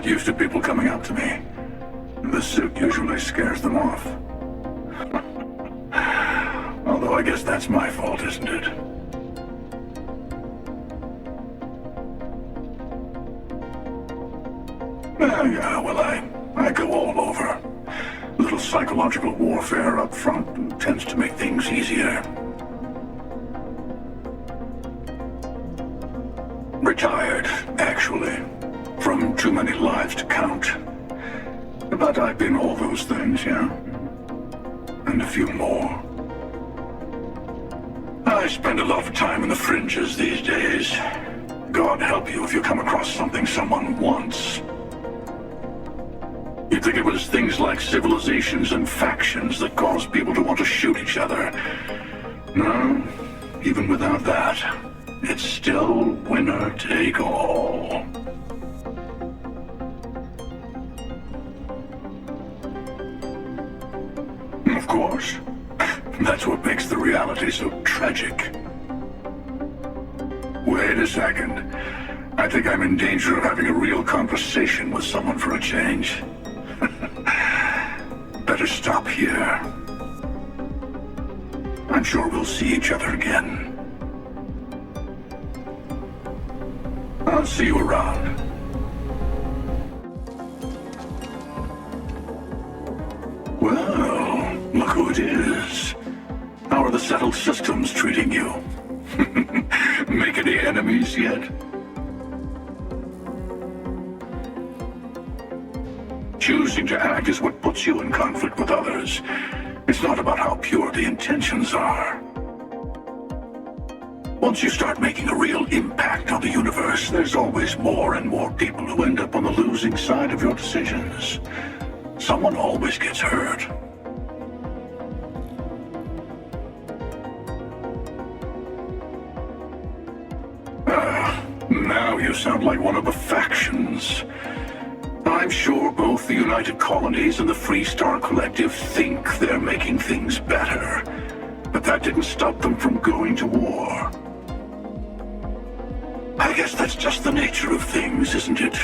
used to people coming up to me. The suit usually scares them off. Although I guess that's my fault, isn't it? Yeah, well, I go all over. A little psychological warfare up front tends to make things easier. Retired, actually, from too many lives to count. But I've been all those things, yeah. And a few more. I spend a lot of time in the fringes these days. God help you if you come across something someone wants. You'd think it was things like civilizations and factions that cause people to want to shoot each other. No, even without that, it's still winner take all. Of course. That's what makes the reality so tragic. Wait a second. I think I'm in danger of having a real conversation with someone for a change. Better stop here. I'm sure we'll see each other again. I'll see you around. Well, look who it is. How are the settled systems treating you? Make any enemies yet? Choosing to act is what puts you in conflict with others. It's not about how pure the intentions are. Once you start making a real impact on the universe, there's always more and more people who end up on the losing side of your decisions. Someone always gets hurt. Now you sound like one of the factions. I'm sure both the United Colonies and the Free Star Collective think they're making things better. But that didn't stop them from going to war. I guess that's just the nature of things, isn't it?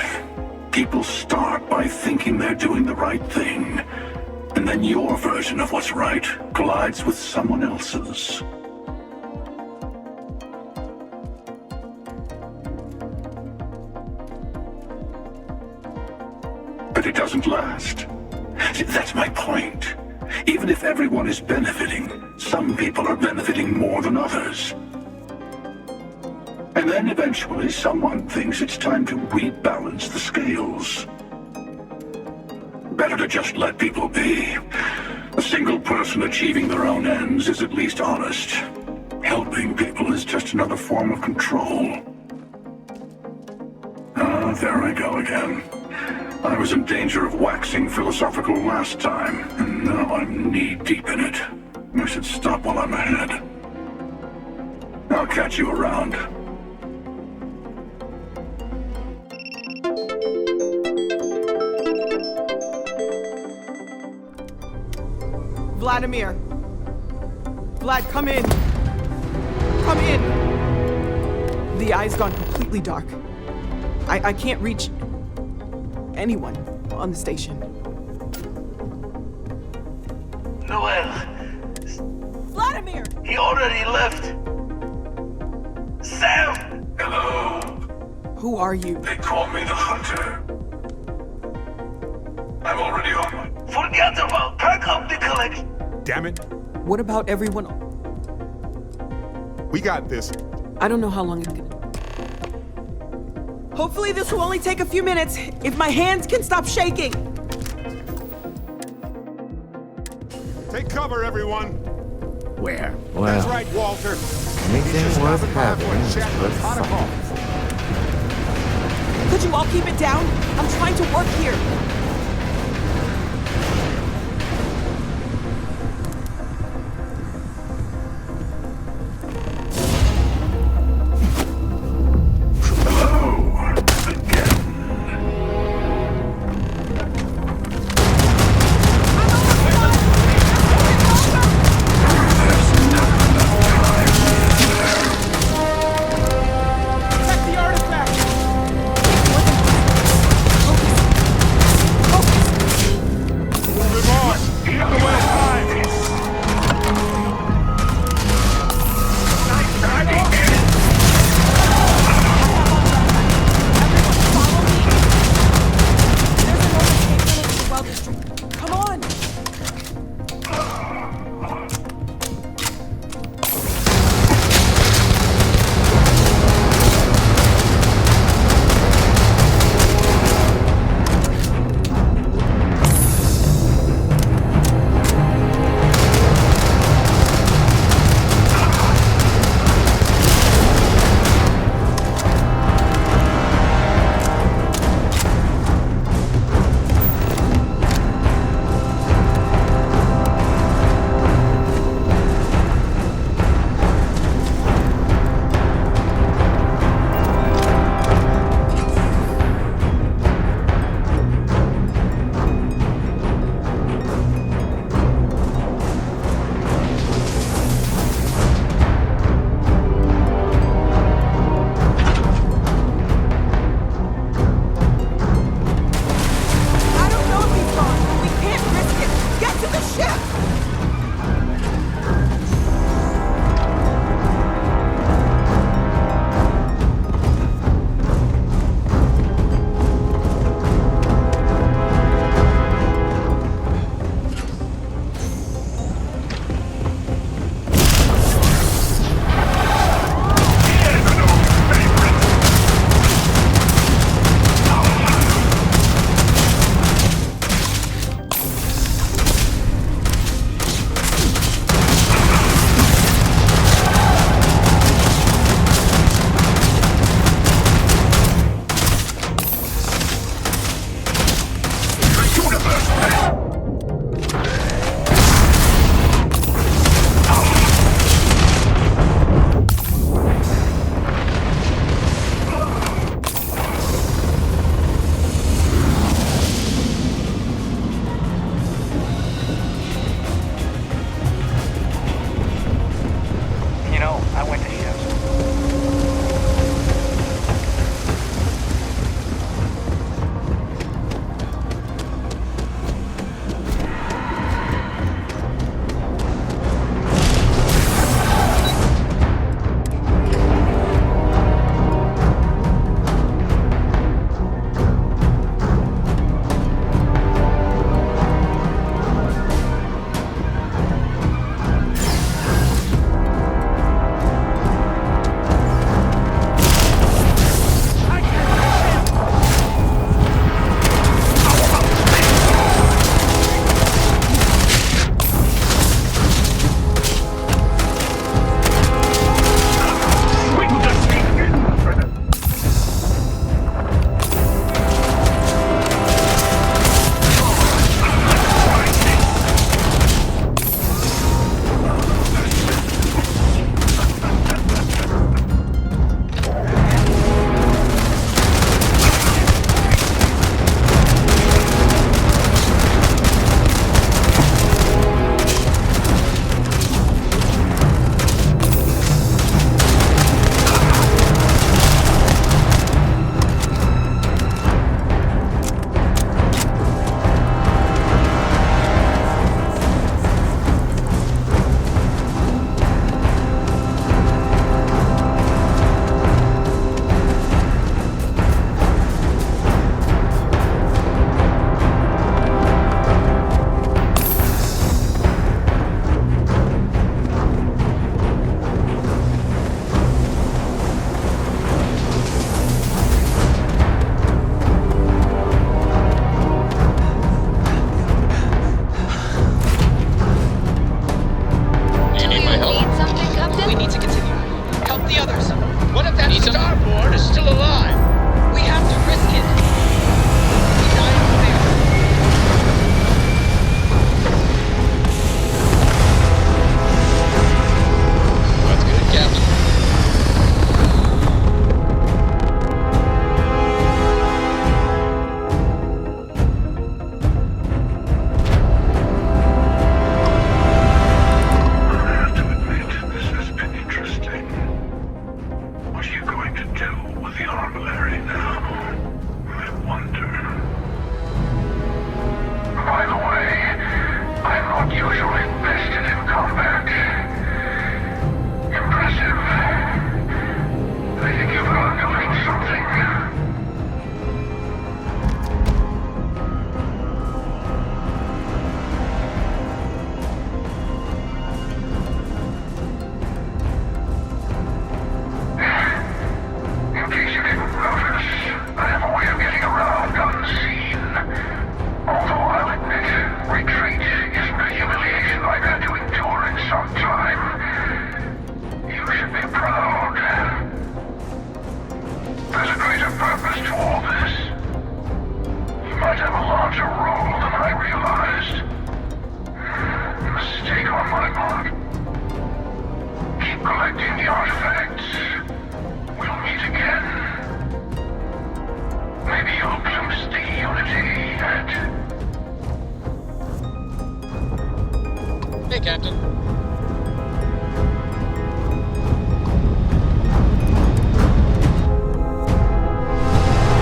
People start by thinking they're doing the right thing. And then your version of what's right collides with someone else's. But it doesn't last. See, that's my point. Even if everyone is benefiting, some people are benefiting more than others. And then eventually someone thinks it's time to rebalance the scales. Better to just let people be. A single person achieving their own ends is at least honest. Helping people is just another form of control. Ah, there I go again. I was in danger of waxing philosophical last time, and now I'm knee-deep in it. I should stop while I'm ahead. I'll catch you around. Vladimir! Vlad, come in! Come in! The eye's gone completely dark. I can't reach anyone on the station. Noel! Vladimir! He already left! Sam! Hello. Who are you? They call me the Hunter. I'm already on my... Forget about pack up the collection! Damn it. What about everyone? We got this. I don't know how long it's gonna... Hopefully this will only take a few minutes, if my hands can stop shaking! Take cover, everyone. Where? That's Well, right, Walter. anything worth having is Chat worth pot of fighting. coffee. Could you all keep it down? I'm trying to work here. Check the artifact. going to do with the armillary now? I wonder. By the way, I'm not usually vested in combat. Impressive. I think you've learned a little something. In case you didn't notice, I have a way of getting around unseen. Although I'll admit, retreat isn't a humiliation I've had to endure in some time. You should be proud. There's a greater purpose to all this. You might have a larger role than I realized. Mistake on my part. Keep collecting the artifacts. We'll meet again. Maybe you'll glimpse the unity at... Hey, Captain.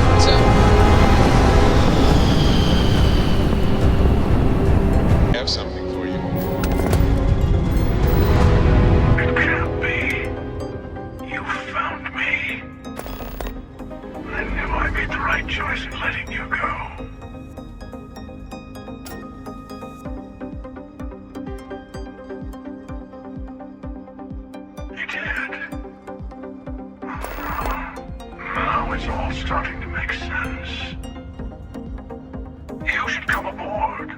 What's up? I have something for you. It can't be. You found me. I knew I made the right choice in letting you go. You did. Now it's all starting to make sense. You should come aboard.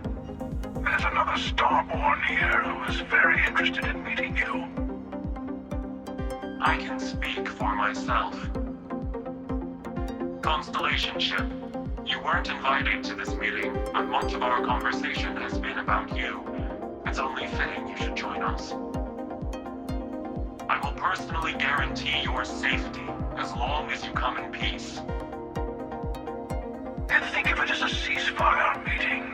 There's another Starborn here who is very interested in meeting you. I can speak for myself. Constellation ship, you weren't invited to this meeting, but much of our conversation has been about you. It's only fitting you should join us. I will personally guarantee your safety as long as you come in peace. And think of it as a ceasefire meeting.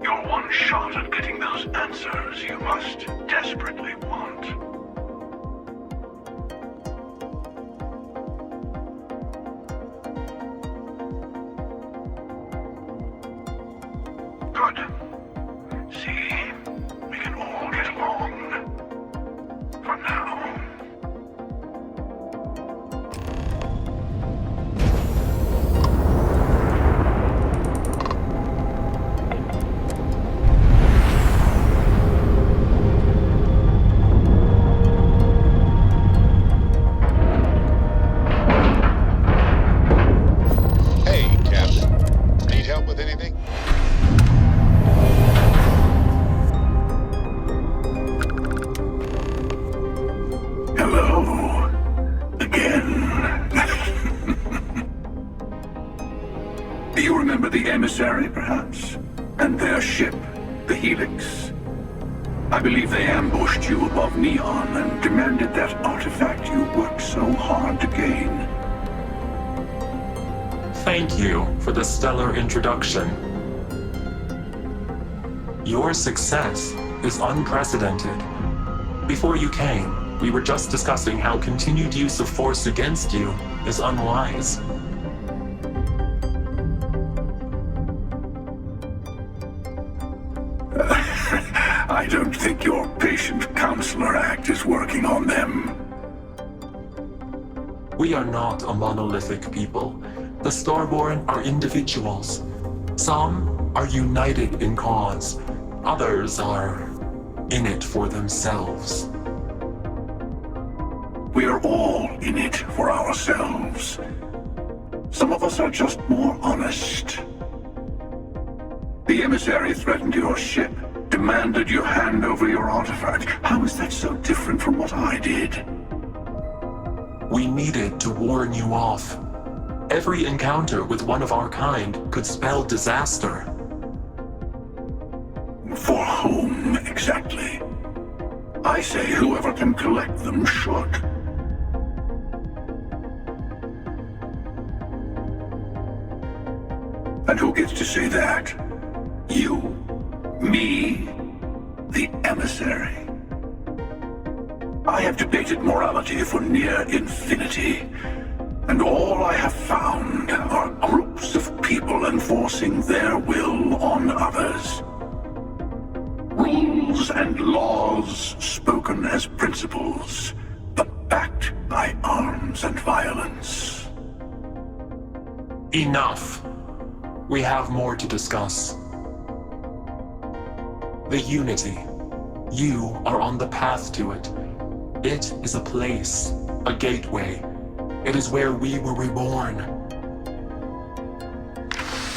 Your one shot at getting those answers you must desperately want. Good. See, we can all get along. For now. Hey, Captain. Need help with anything? Hello. Again. Do you remember the emissary, perhaps? And their ship, the Helix? I believe they ambushed you above Neon and demanded that artifact you worked so hard to gain. Thank you for the stellar introduction. Your success is unprecedented. Before you came, we were just discussing how continued use of force against you is unwise. I don't think your patient counselor act is working on them. We are not a monolithic people. The Starborn are individuals. Some are united in cause. Others are in it for themselves. We are all in it for ourselves. Some of us are just more honest. The emissary threatened your ship, demanded you hand over your artifact. How is that so different from what I did? We needed to warn you off. Every encounter with one of our kind could spell disaster. For whom, exactly? I say whoever can collect them should. And who gets to say that? You? Me? The emissary? I have debated morality for near infinity. And all I have found are groups of people enforcing their will on others. Rules and laws spoken as principles, but backed by arms and violence. Enough. We have more to discuss. The Unity. You are on the path to it. It is a place, a gateway. It is where we were reborn.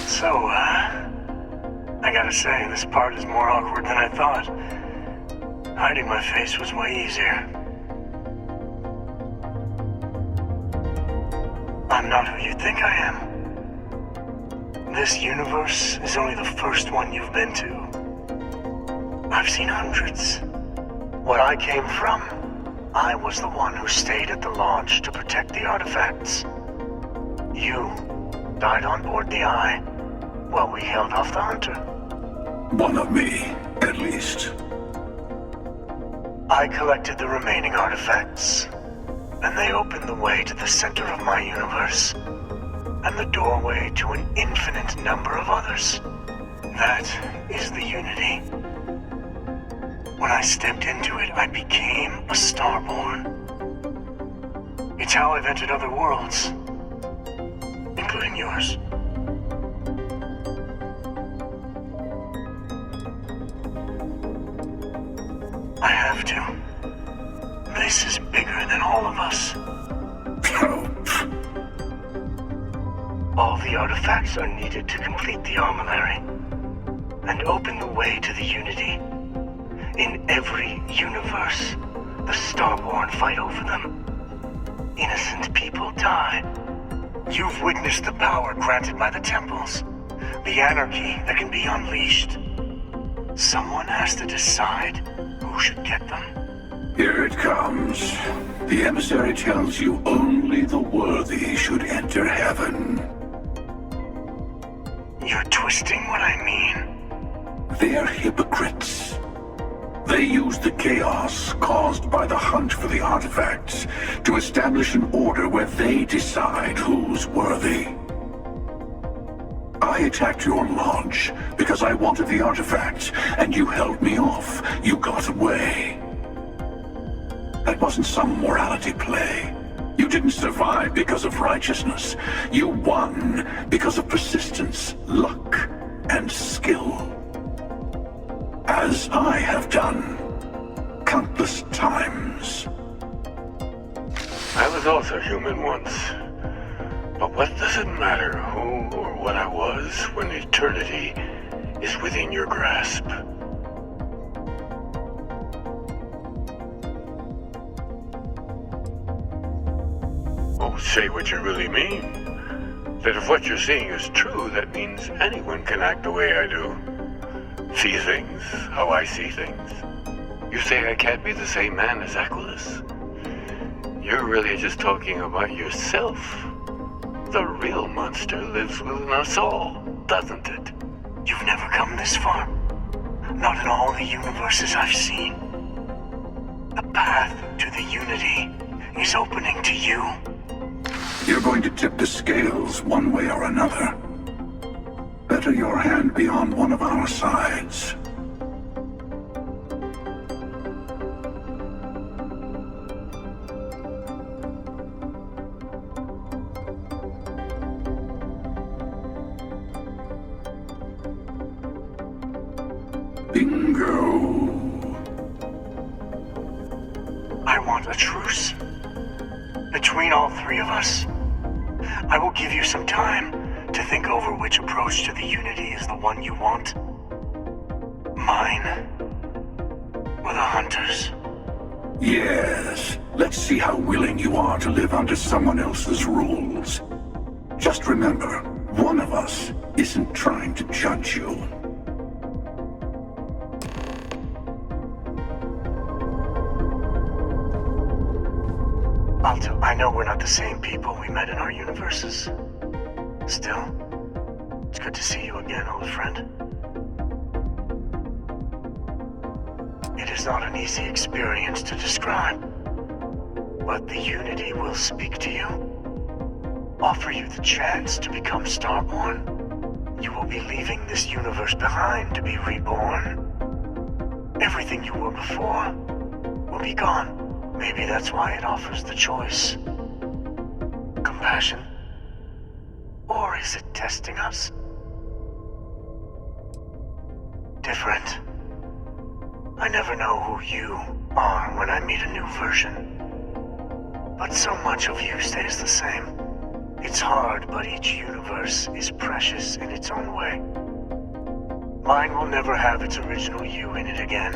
So, I gotta say, this part is more awkward than I thought. Hiding my face was way easier. I'm not who you think I am. This universe is only the first one you've been to. I've seen hundreds. Where I came from, I was the one who stayed at the lodge to protect the artifacts. You died on board the Eye, while we held off the Hunter. One of me, at least. I collected the remaining artifacts, and they opened the way to the center of my universe, and the doorway to an infinite number of others. That is the Unity. When I stepped into it, I became a Starborn. It's how I've entered other worlds, including yours. I have to. This is bigger than all of us. All the artifacts are needed to complete the armillary and open the way to the Unity. In every universe, the Starborn fight over them. Innocent people die. You've witnessed the power granted by the temples, the anarchy that can be unleashed. Someone has to decide who should get them. Here it comes. The emissary tells you only the worthy should enter heaven. You're twisting what I mean. They're hypocrites. They use the chaos caused by the hunt for the artifacts to establish an order where they decide who's worthy. I attacked your lodge because I wanted the artifacts, and you held me off. You got away. That wasn't some morality play. You didn't survive because of righteousness. You won because of persistence, luck, and skill. As I have done countless times. I was also human once. But what does it matter who or what I was when eternity is within your grasp? Oh, say what you really mean. That if what you're seeing is true, that means anyone can act the way I do. See things how I see things. You say I can't be the same man as Aquilus? You're really just talking about yourself. The real monster lives within us all, doesn't it? You've never come this far. Not in all the universes I've seen. The path to the Unity is opening to you. You're going to tip the scales one way or another. Better your hand be on one of our sides. Bingo. I want a truce. Between all three of us, I will give you some time to think over which approach to the Unity is the one you want. Mine, or the Hunter's? Yes. Let's see how willing you are to live under someone else's rules. Just remember, one of us isn't trying to judge you. I know we're not the same people we met in our universes. Still, it's good to see you again, old friend. It is not an easy experience to describe, but the Unity will speak to you. offer you the chance to become Starborn, you will be leaving this universe behind to be reborn. Everything you were before will be gone. Maybe that's why it offers the choice. Compassion? Or is it testing us? Different. I never know who you are when I meet a new version. But so much of you stays the same. It's hard, but each universe is precious in its own way. Mine will never have its original you in it again,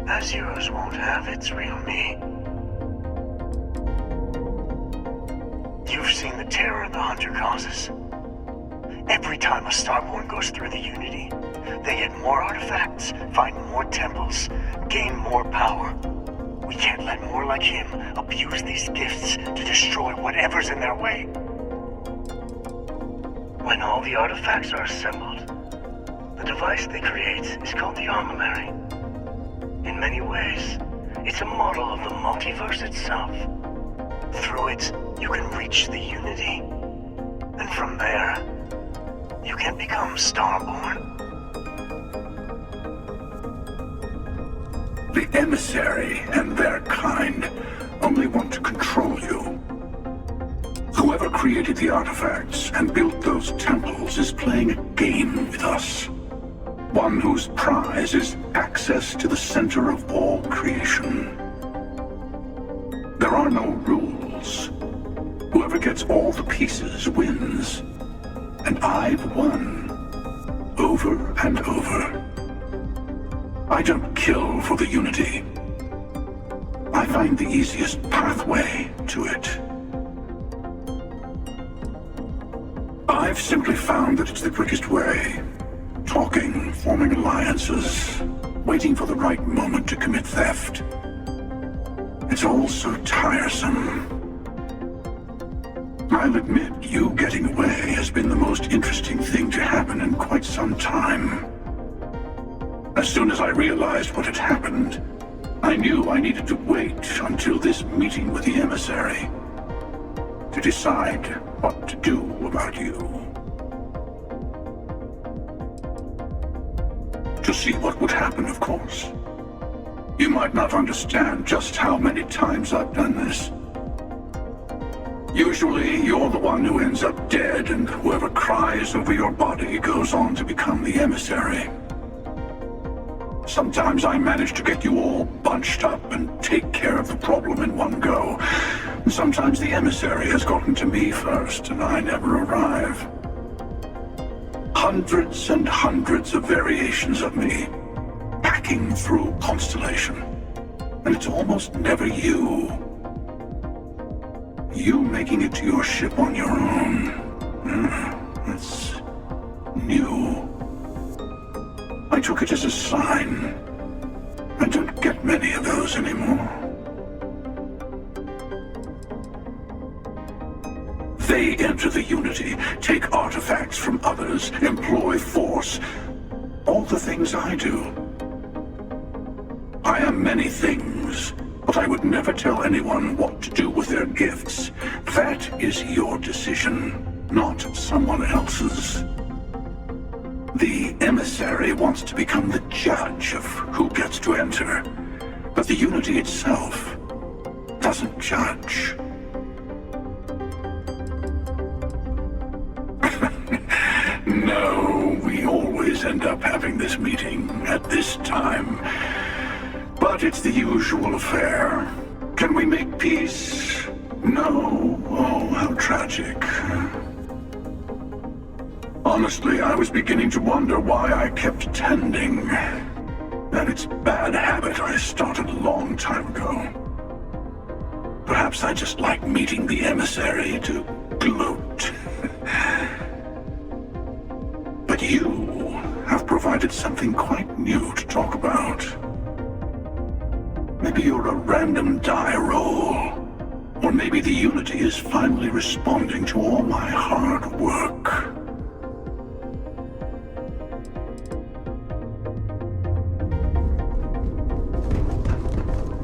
as yours won't have its real me. You've seen the terror the Hunter causes. Every time a Starborn goes through the Unity, they get more artifacts, find more temples, gain more power. We can't let more like him abuse these gifts to destroy whatever's in their way. When all the artifacts are assembled, the device they create is called the Armillary. In many ways, it's a model of the multiverse itself. Through it, you can reach the Unity. And from there, you can become Starborn. The emissary and their kind only want to control you. Whoever created the artifacts and built those temples is playing a game with us. One whose prize is access to the center of all creation. There are no rules. Whoever gets all the pieces wins. And I've won. Over and over. I don't kill for the Unity. I find the easiest pathway to it. I've simply found that it's the quickest way. Talking, forming alliances, waiting for the right moment to commit theft. It's all so tiresome. I'll admit, you getting away has been the most interesting thing to happen in quite some time. As soon as I realized what had happened, I knew I needed to wait until this meeting with the emissary to decide what to do about you. To see what would happen, of course. You might not understand just how many times I've done this. Usually, you're the one who ends up dead, and whoever cries over your body goes on to become the emissary. Sometimes I manage to get you all bunched up and take care of the problem in one go. And sometimes the emissary has gotten to me first, and I never arrive. Hundreds and hundreds of variations of me, hacking through Constellation. And it's almost never you. You making it to your ship on your own. That's new. I took it as a sign. I don't get many of those anymore. They enter the Unity, take artifacts from others, employ force. All the things I do. I am many things, but I would never tell anyone what to do with their gifts. That is your decision, not someone else's. The emissary wants to become the judge of who gets to enter, but the Unity itself doesn't judge. No, we always end up having this meeting at this time. But it's the usual affair. Can we make peace? No. Oh, how tragic. Honestly, I was beginning to wonder why I kept tending. That it's a bad habit I started a long time ago. Perhaps I just like meeting the emissary to gloat. But you have provided something quite new to talk about. Maybe you're a random die roll. Or maybe the Unity is finally responding to all my hard work.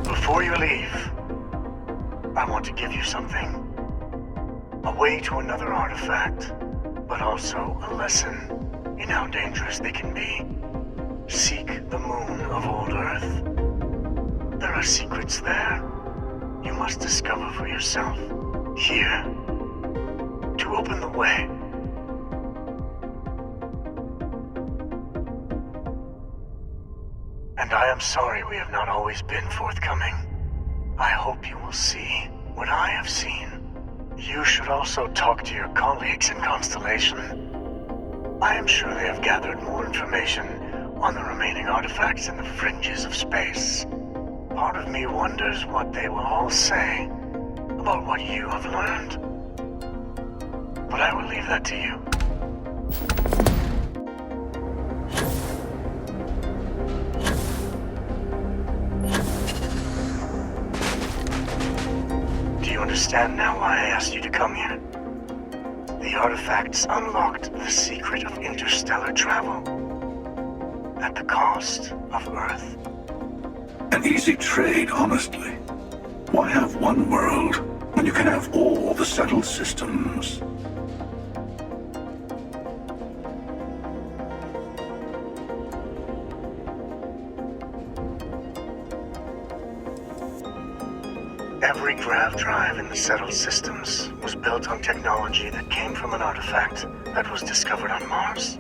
Before you leave, I want to give you something. A way to another artifact, but also a lesson in how dangerous they can be. Seek the moon of old Earth. There are secrets there you must discover for yourself. Here, to open the way. And I am sorry we have not always been forthcoming. I hope you will see what I have seen. You should also talk to your colleagues in Constellation. I am sure they have gathered more information on the remaining artifacts in the fringes of space. Part of me wonders what they will all say about what you have learned. But I will leave that to you. Do you understand now why I asked you to come here? The artifacts unlocked the secret of interstellar travel at the cost of Earth. An easy trade, honestly. Why have one world when you can have all the settled systems? Every grav drive in the settled systems was built on technology that came from an artifact that was discovered on Mars.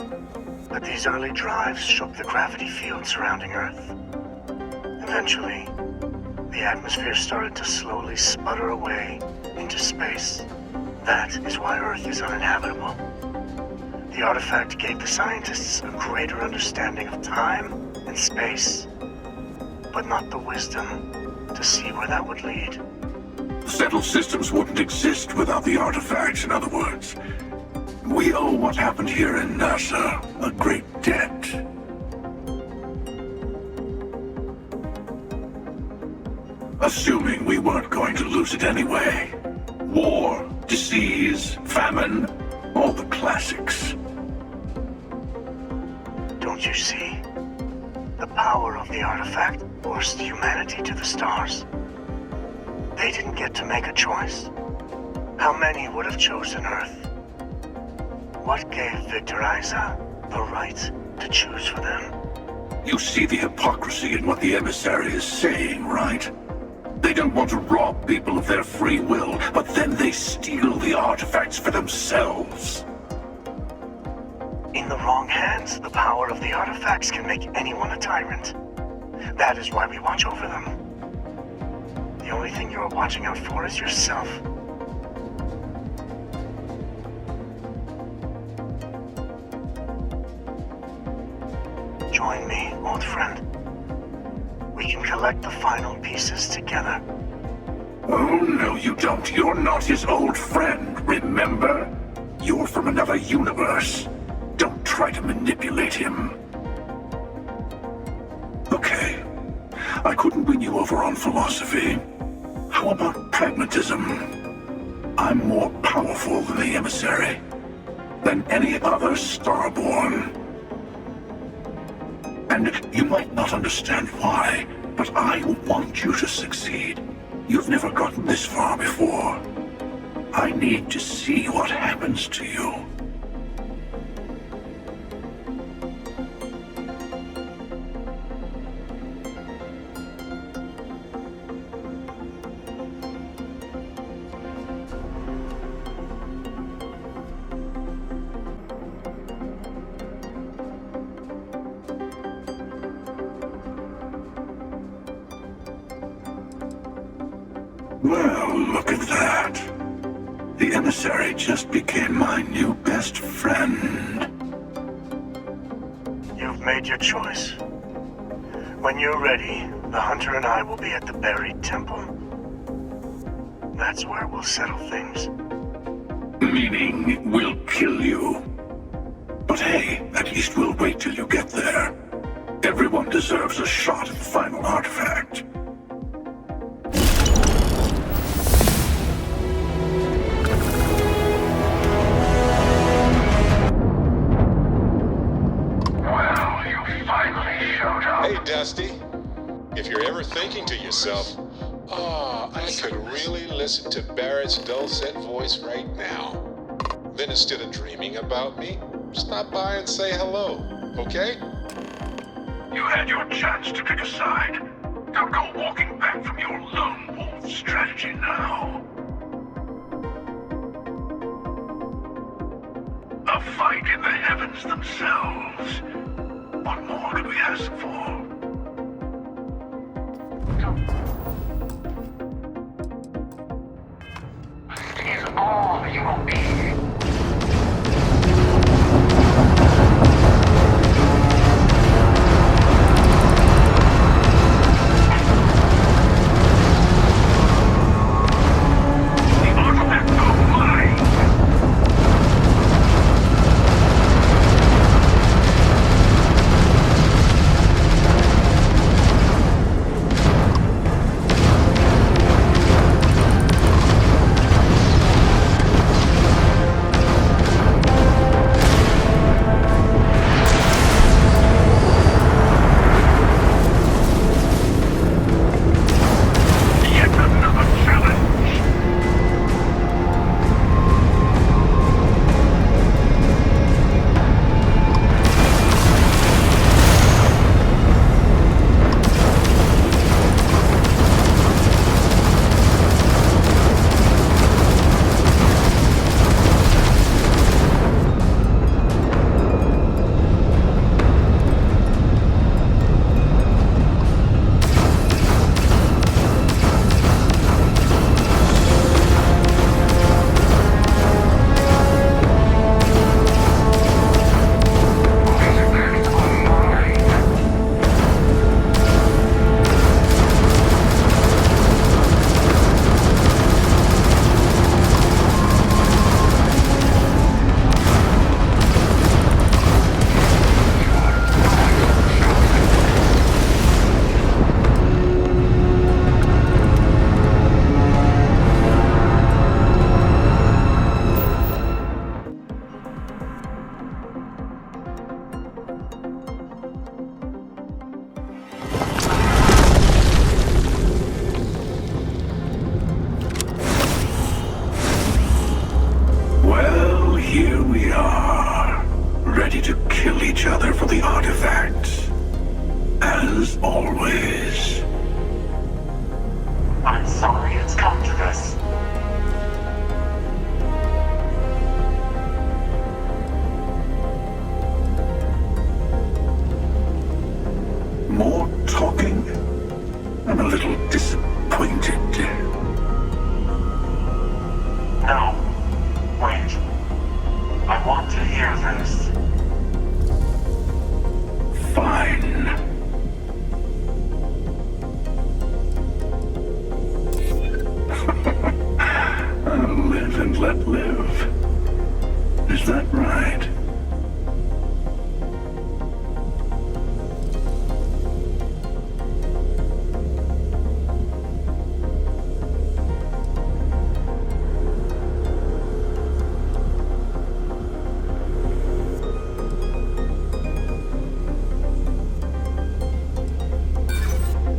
But these early drives shook the gravity field surrounding Earth. Eventually, the atmosphere started to slowly sputter away into space. That is why Earth is uninhabitable. The artifact gave the scientists a greater understanding of time and space, but not the wisdom to see where that would lead. The settled systems wouldn't exist without the artifacts, in other words. We owe what happened here in NASA a great debt. Assuming we weren't going to lose it anyway. War, disease, famine, all the classics. Don't you see? The power of the artifact forced humanity to the stars. They didn't get to make a choice. How many would have chosen Earth? What gave Victor Isa the right to choose for them? You see the hypocrisy in what the emissary is saying, right? They don't want to rob people of their free will, but then they steal the artifacts for themselves. In the wrong hands, the power of the artifacts can make anyone a tyrant. That is why we watch over them. The only thing you are watching out for is yourself. Join me, old friend. We can collect the final pieces together. Oh, no, you don't. You're not his old friend, remember? You're from another universe. Don't try to manipulate him. Okay. I couldn't win you over on philosophy. How about pragmatism? I'm more powerful than the emissary. Than any other Starborn. And you might not understand why, but I want you to succeed. You've never gotten this far before. I need to see what happens to you. Well, look at that. The emissary just became my new best friend. You've made your choice. When you're ready, the hunter and I will be at the buried temple. That's where we'll settle things. Meaning, we'll kill you. But hey, at least we'll wait till you get there. Everyone deserves a shot at the final artifact. Well, you finally showed up. Hey, Dusty. If you're ever thinking to yourself, I could really listen to Barrett's dulcet voice right now? Then instead of dreaming about me, stop by and say hello, okay? You had your chance to pick a side. Don't go walking back from your lone wolf strategy now. A fight in the heavens themselves. What more could we ask for? Is all you will be. Here we are, ready to kill each other for the artifacts. As always. I'm sorry it's come to this. More talking? I'm a little disappointed. No. Wait. I want to hear this. Fine. Live and let live. Is that right?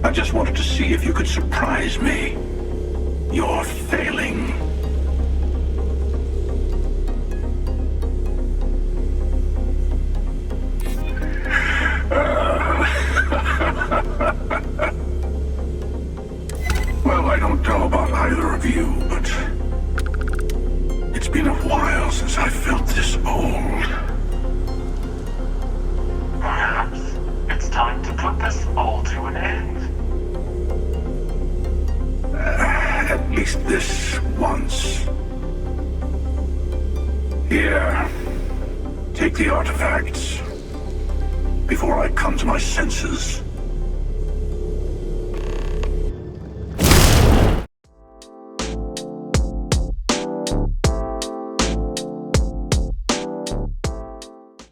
I just wanted to see if you could surprise me. You're failing. Well, I don't know about either of you, but it's been a while since I felt this old. Perhaps it's time to put this all to an end. At least this once. Here, take the artifacts before I come to my senses.